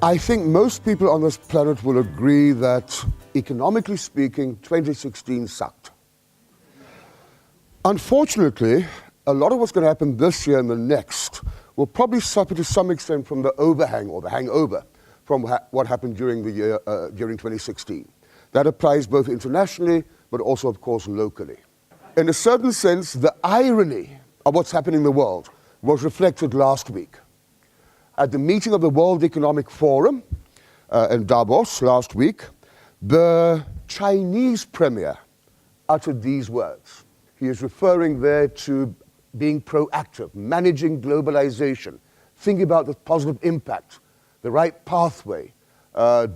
I think most people on this planet will agree that, economically speaking, 2016 sucked. Unfortunately, a lot of what's going to happen this year and the next will probably suffer to some extent from the overhang or the hangover from what happened during the year, during 2016. That applies both internationally, but also, of course, locally. In a certain sense, the irony of what's happening in the world was reflected last week. At the meeting of the World Economic Forum in Davos last week, the Chinese premier uttered these words. He is referring there to being proactive, managing globalization, thinking about the positive impact, the right pathway,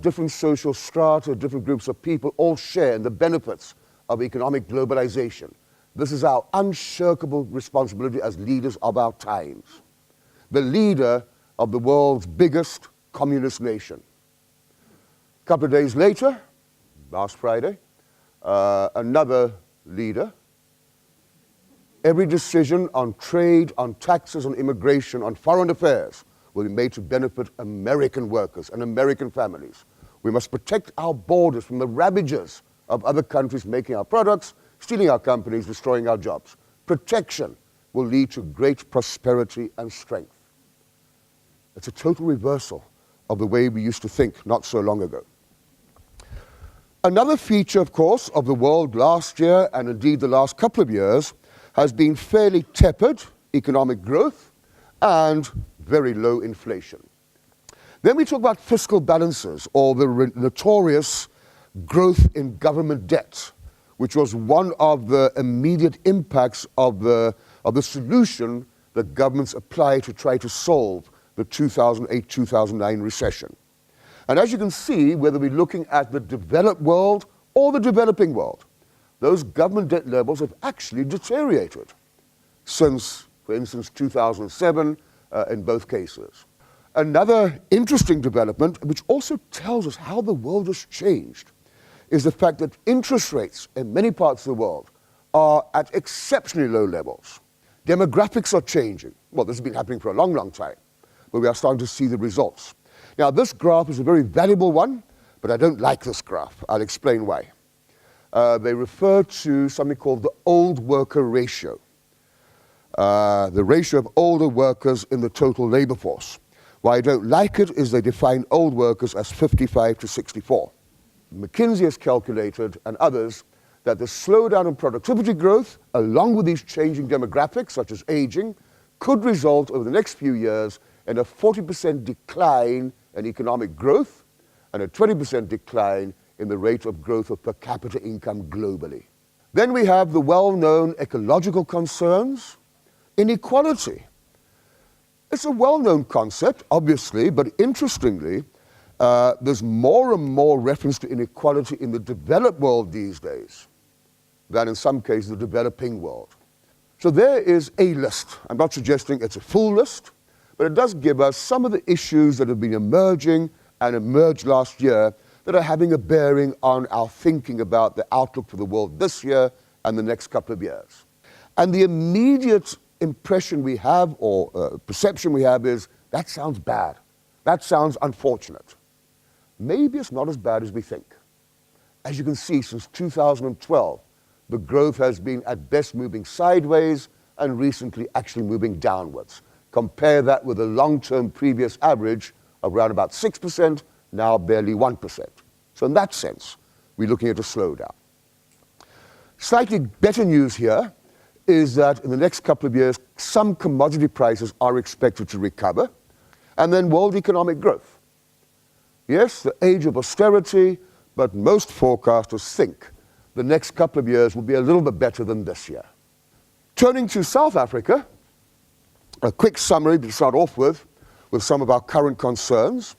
different social strata, different groups of people all share in the benefits of economic globalization. This is our unshirkable responsibility as leaders of our times. The leader of the world's biggest communist nation. A couple of days later, last Friday, another leader. Every decision on trade, on taxes, on immigration, on foreign affairs will be made to benefit American workers and American families. We must protect our borders from the ravages of other countries making our products, stealing our companies, destroying our jobs. Protection will lead to great prosperity and strength. It's a total reversal of the way we used to think not so long ago. Another feature, of course, of the world last year, and indeed the last couple of years, has been fairly tepid economic growth and very low inflation. Then we talk about fiscal balances, or the notorious growth in government debt, which was one of the immediate impacts of the solution that governments applied to try to solve the 2008-2009 recession. And as you can see, whether we're looking at the developed world or the developing world, those government debt levels have actually deteriorated since, for instance, 2007 in both cases. Another interesting development, which also tells us how the world has changed, is the fact that interest rates in many parts of the world are at exceptionally low levels. Demographics are changing. Well, this has been happening for a long, long time, but we are starting to see the results. Now, this graph is a very valuable one, but I don't like this graph. I'll explain why. They refer to something called the old worker ratio, the ratio of older workers in the total labor force. Why I don't like it is they define old workers as 55 to 64. McKinsey has calculated, and others, that the slowdown in productivity growth, along with these changing demographics, such as aging, could result over the next few years in a 40% decline in economic growth and a 20% decline in the rate of growth of per capita income globally. Then we have the well-known ecological concerns, inequality. It's a well-known concept, obviously, but interestingly, there's more and more reference to inequality in the developed world these days than in some cases the developing world. So there is a list. I'm not suggesting it's a full list, but it does give us some of the issues that have been emerging and emerged last year that are having a bearing on our thinking about the outlook for the world this year and the next couple of years. And the immediate impression we have, or perception we have, is that sounds bad. That sounds unfortunate. Maybe it's not as bad as we think. As you can see, since 2012, the growth has been at best moving sideways and recently actually moving downwards. Compare that with the long-term previous average of around about 6%, now barely 1%. So in that sense, we're looking at a slowdown. Slightly better news here is that in the next couple of years, some commodity prices are expected to recover, and then world economic growth. Yes, the age of austerity, but most forecasters think the next couple of years will be a little bit better than this year. Turning to South Africa, a quick summary to start off with some of our current concerns.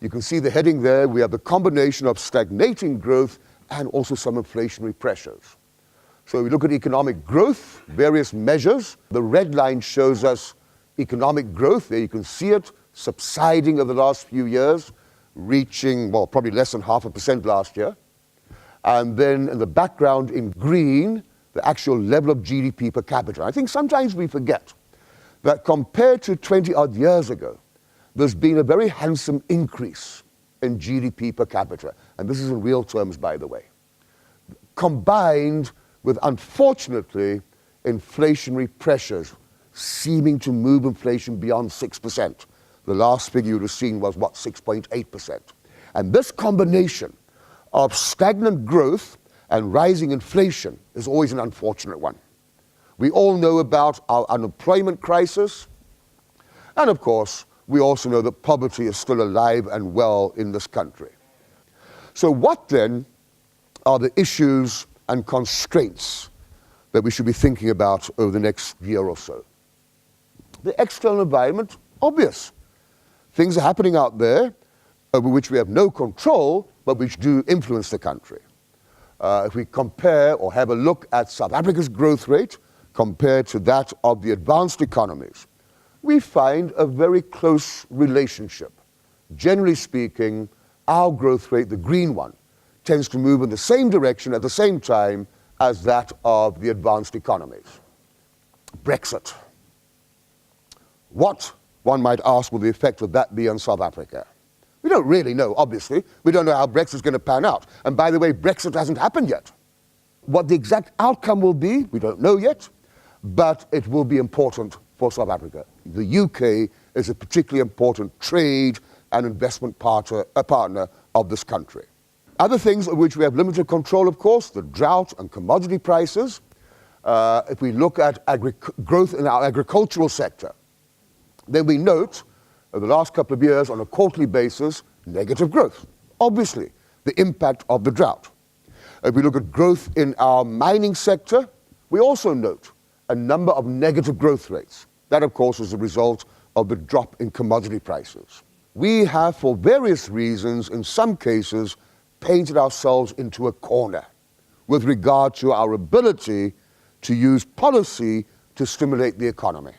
You can see the heading there. We have the combination of stagnating growth and also some inflationary pressures. So we look at economic growth, various measures. The red line shows us economic growth. There you can see it subsiding over the last few years, reaching, well, probably less than 0.5% last year. And then in the background in green, the actual level of GDP per capita. I think sometimes we forget that compared to 20-odd years ago, there's been a very handsome increase in GDP per capita, and this is in real terms, by the way, combined with, unfortunately, inflationary pressures seeming to move inflation beyond 6%. The last figure you would have seen was, 6.8%. And this combination of stagnant growth and rising inflation is always an unfortunate one. We all know about our unemployment crisis, and of course, we also know that poverty is still alive and well in this country. So what then are the issues and constraints that we should be thinking about over the next year or so? The external environment, obvious. Things are happening out there over which we have no control, but which do influence the country. If we compare or have a look at South Africa's growth rate compared to that of the advanced economies, we find a very close relationship. Generally speaking, our growth rate, the green one, tends to move in the same direction at the same time as that of the advanced economies. Brexit. What, one might ask, will the effect of that be on South Africa? We don't really know, obviously. We don't know how Brexit is going to pan out. And by the way, Brexit hasn't happened yet. What the exact outcome will be, we don't know yet, but it will be important for South Africa. The UK is a particularly important trade and investment partner of this country. Other things of which we have limited control, of course, the drought and commodity prices. If we look at growth in our agricultural sector, then we note over the last couple of years on a quarterly basis, negative growth. Obviously, the impact of the drought. If we look at growth in our mining sector, we also note a number of negative growth rates. That, of course, is a result of the drop in commodity prices. We have, for various reasons, in some cases, painted ourselves into a corner with regard to our ability to use policy to stimulate the economy.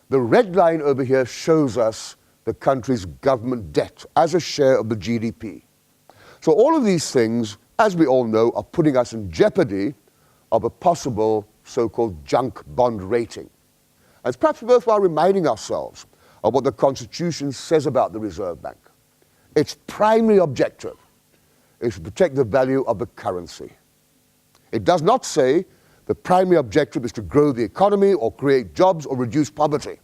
The red line over here shows us the country's government debt as a share of the GDP. So all of these things, as we all know, are putting us in jeopardy of a possible so-called junk bond rating. And it's perhaps worthwhile reminding ourselves of what the Constitution says about the Reserve Bank. Its primary objective is to protect the value of the currency. It does not say the primary objective is to grow the economy or create jobs or reduce poverty.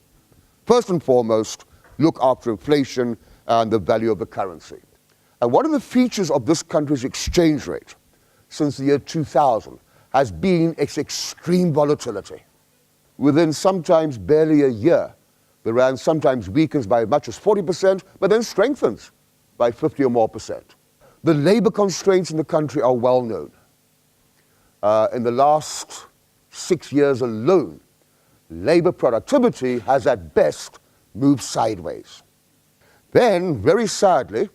First and foremost, look after inflation and the value of the currency. And one of the features of this country's exchange rate since the year 2000 has been its extreme volatility. Within sometimes barely a year, the rand sometimes weakens by as much as 40%, but then strengthens by 50 or more percent. The labor constraints in the country are well known. In the last 6 years alone, labor productivity has at best moved sideways. Then, very sadly,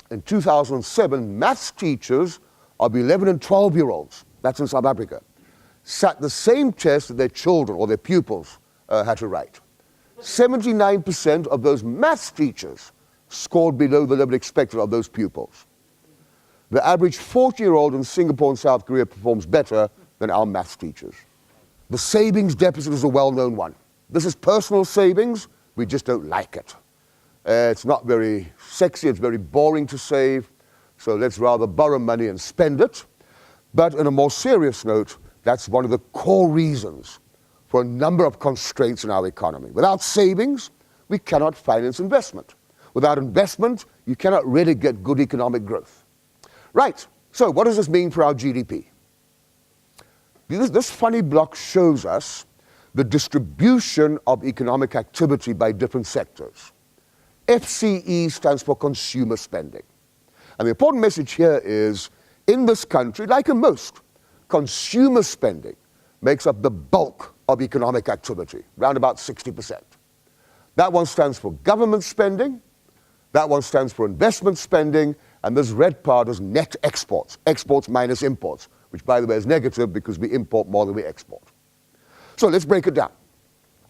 in 2007, maths teachers of 11 and 12-year-olds, that's in South Africa, sat the same test that their children or their pupils had to write. 79% of those maths teachers scored below the level expected of those pupils. The average 40-year-old in Singapore and South Korea performs better than our maths teachers. The savings deficit is a well-known one. This is personal savings. We just don't like it. It's not very sexy. It's very boring to save. So let's rather borrow money and spend it. But on a more serious note, that's one of the core reasons for a number of constraints in our economy. Without savings, we cannot finance investment. Without investment, you cannot really get good economic growth. Right, so what does this mean for our GDP? This funny block shows us the distribution of economic activity by different sectors. FCE stands for consumer spending. And the important message here is, in this country, like in most, consumer spending makes up the bulk of economic activity, around about 60%. That one stands for government spending, that one stands for investment spending, and this red part is net exports, exports minus imports, which by the way is negative because we import more than we export. So let's break it down.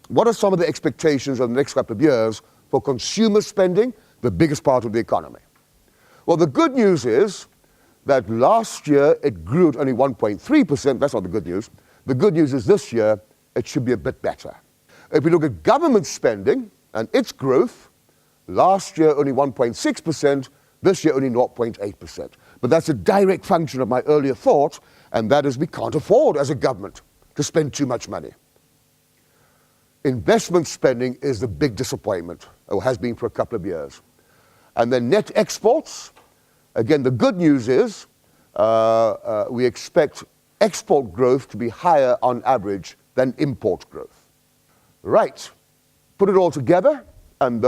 What are some of the expectations of the next couple of years for consumer spending, the biggest part of the economy? Well, the good news is that last year it grew at only 1.3%. That's not the good news. The good news is this year it should be a bit better. If we look at government spending, And its growth, last year only 1.6%, this year only 0.8%. But that's a direct function of my earlier thought, and that is we can't afford as a government to spend too much money. Investment spending is the big disappointment, or has been for a couple of years. And then net exports, again, the good news is we expect export growth to be higher on average than import growth. Right, put it all together, and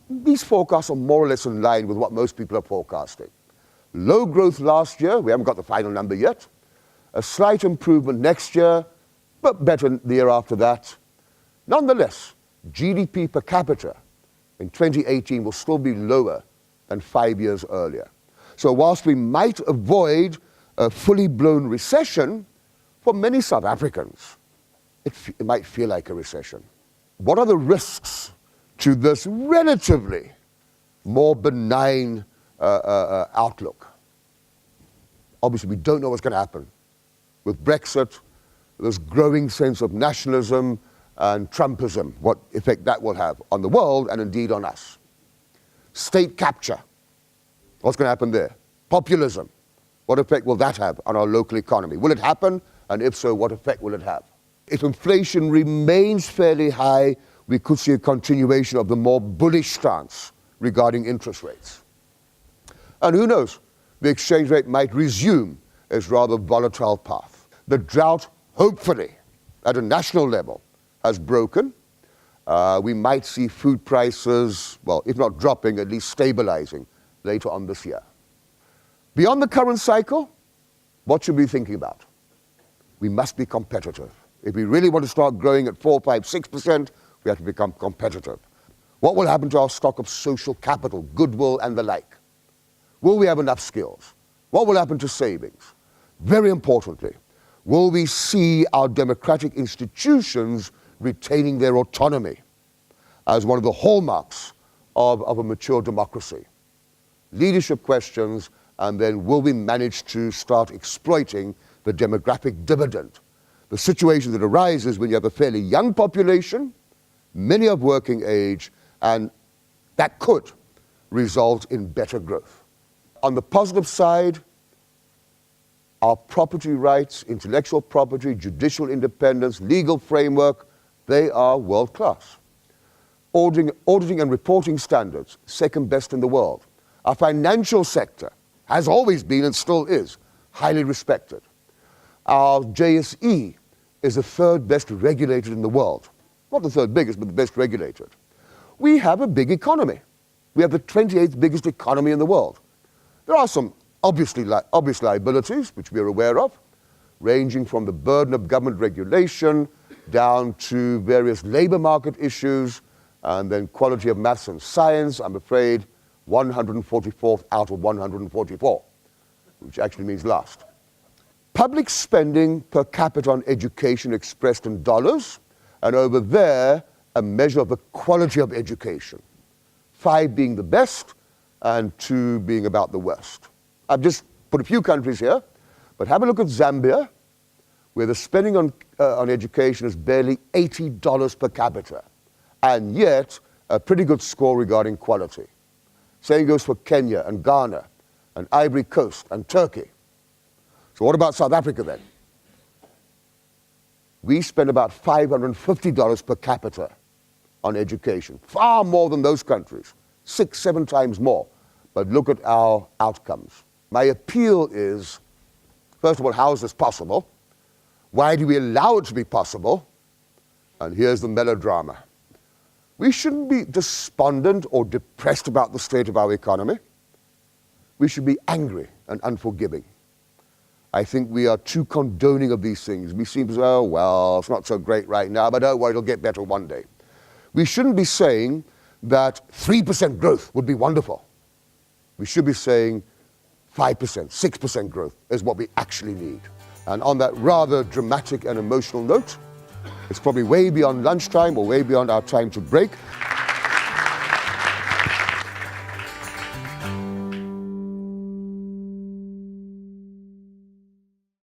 these forecasts are more or less in line with what most people are forecasting. Low growth last year, we haven't got the final number yet. A slight improvement next year, but better the year after that. Nonetheless, GDP per capita in 2018 will still be lower than 5 years earlier. So whilst we might avoid a fully blown recession, for many South Africans, it might feel like a recession. What are the risks to this relatively more benign outlook? Obviously, we don't know what's going to happen. With Brexit, this growing sense of nationalism and Trumpism, what effect that will have on the world and indeed on us. State capture, what's going to happen there? Populism, what effect will that have on our local economy? Will it happen? And if so, what effect will it have? If inflation remains fairly high, we could see a continuation of the more bullish stance regarding interest rates. And who knows, the exchange rate might resume its rather volatile path. The drought, hopefully, at a national level, has broken. We might see food prices, well, if not dropping, at least stabilizing later on this year. Beyond the current cycle, what should we be thinking about? We must be competitive. If we really want to start growing at 4, 5, 6%, we have to become competitive. What will happen to our stock of social capital, goodwill, and the like? Will we have enough skills? What will happen to savings? Very importantly, will we see our democratic institutions retaining their autonomy as one of the hallmarks of a mature democracy? Leadership questions, and then will we manage to start exploiting the demographic dividend? The situation that arises when you have a fairly young population, many of working age, and that could result in better growth. On the positive side, our property rights, intellectual property, judicial independence, legal framework, they are world-class. Auditing and reporting standards, second best in the world. Our financial sector has always been and still is highly respected. Our JSE is the third best regulated in the world. Not the third biggest, but the best regulated. We have a big economy. We have the 28th biggest economy in the world. There are some obvious liabilities, which we are aware of, ranging from the burden of government regulation down to various labor market issues, and then quality of maths and science, I'm afraid, 144th out of 144, which actually means last. Public spending per capita on education expressed in dollars, and over there, a measure of the quality of education. 5 being the best, and 2 being about the worst. I've just put a few countries here, but have a look at Zambia, where the spending on education is barely $80 per capita, and yet a pretty good score regarding quality. Same goes for Kenya and Ghana and Ivory Coast and Turkey. So what about South Africa then? We spend about $550 per capita on education, far more than those countries, 6, 7 times more. But look at our outcomes. My appeal is, first of all, how is this possible? Why do we allow it to be possible? And here's the melodrama. We shouldn't be despondent or depressed about the state of our economy. We should be angry and unforgiving. I think we are too condoning of these things. We seem to say, oh, well, it's not so great right now, but don't worry, it'll get better one day. We shouldn't be saying that 3% growth would be wonderful. We should be saying 5%, 6% growth is what we actually need. And on that rather dramatic and emotional note, it's probably way beyond lunchtime or way beyond our time to break.